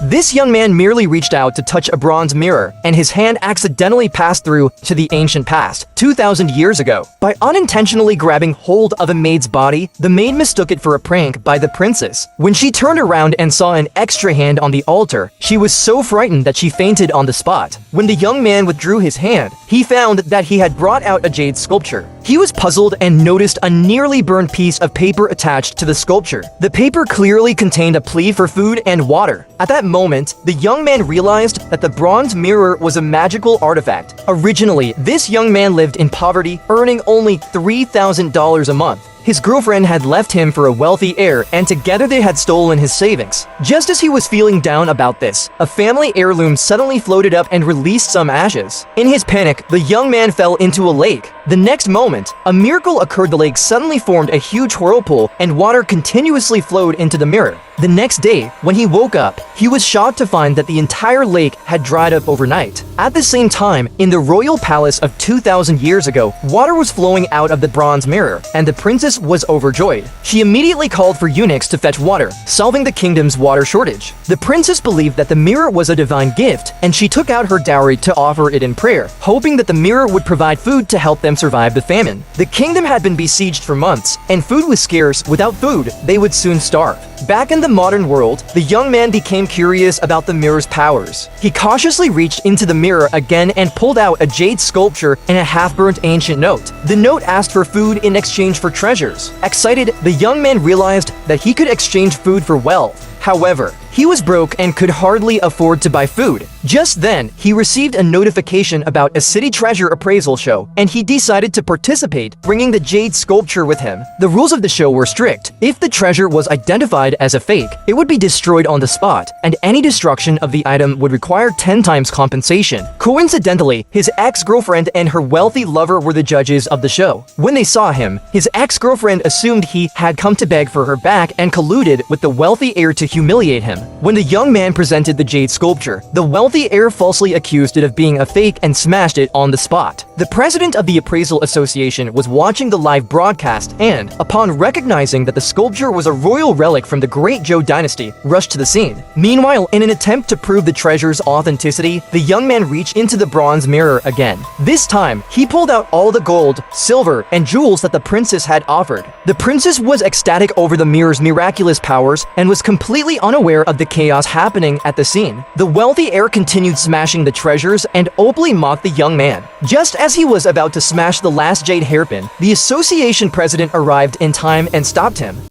This young man merely reached out to touch a bronze mirror, and his hand accidentally passed through to the ancient past, 2,000 years ago. By unintentionally grabbing hold of a maid's body, the maid mistook it for a prank by the princess. When she turned around and saw an extra hand on the altar, she was so frightened that she fainted on the spot. When the young man withdrew his hand, he found that he had brought out a jade sculpture. He was puzzled and noticed a nearly burned piece of paper attached to the sculpture. The paper clearly contained a plea for food and water. At that moment, the young man realized that the bronze mirror was a magical artifact. Originally, this young man lived in poverty, earning only $3,000 a month. His girlfriend had left him for a wealthy heir, and together they had stolen his savings. Just as he was feeling down about this, a family heirloom suddenly floated up and released some ashes. In his panic, the young man fell into a lake. The next moment, a miracle occurred. The lake suddenly formed a huge whirlpool, and water continuously flowed into the mirror. The next day, when he woke up, he was shocked to find that the entire lake had dried up overnight. At the same time, in the royal palace of 2,000 years ago, water was flowing out of the bronze mirror, and the princess was overjoyed. She immediately called for eunuchs to fetch water, solving the kingdom's water shortage. The princess believed that the mirror was a divine gift, and she took out her dowry to offer it in prayer, hoping that the mirror would provide food to help them survive the famine. The kingdom had been besieged for months, and food was scarce. Without food, they would soon starve. Back in the modern world, the young man became curious about the mirror's powers. He cautiously reached into the mirror again and pulled out a jade sculpture and a half-burnt ancient note. The note asked for food in exchange for treasures. Excited, the young man realized that he could exchange food for wealth. However, he was broke and could hardly afford to buy food. Just then, he received a notification about a city treasure appraisal show, and he decided to participate, bringing the jade sculpture with him. The rules of the show were strict. If the treasure was identified as a fake, it would be destroyed on the spot, and any destruction of the item would require 10 times compensation. Coincidentally, his ex-girlfriend and her wealthy lover were the judges of the show. When they saw him, his ex-girlfriend assumed he had come to beg for her back and colluded with the wealthy heir to humiliate him. When the young man presented the jade sculpture, the wealthy heir falsely accused it of being a fake and smashed it on the spot. The president of the Appraisal Association was watching the live broadcast and, upon recognizing that the sculpture was a royal relic from the Great Zhou dynasty, rushed to the scene. Meanwhile, in an attempt to prove the treasure's authenticity, the young man reached into the bronze mirror again. This time, he pulled out all the gold, silver, and jewels that the princess had offered. The princess was ecstatic over the mirror's miraculous powers and was completely unaware of the chaos happening at the scene. The wealthy heir continued smashing the treasures and openly mocked the young man. Just as he was about to smash the last jade hairpin, the association president arrived in time and stopped him.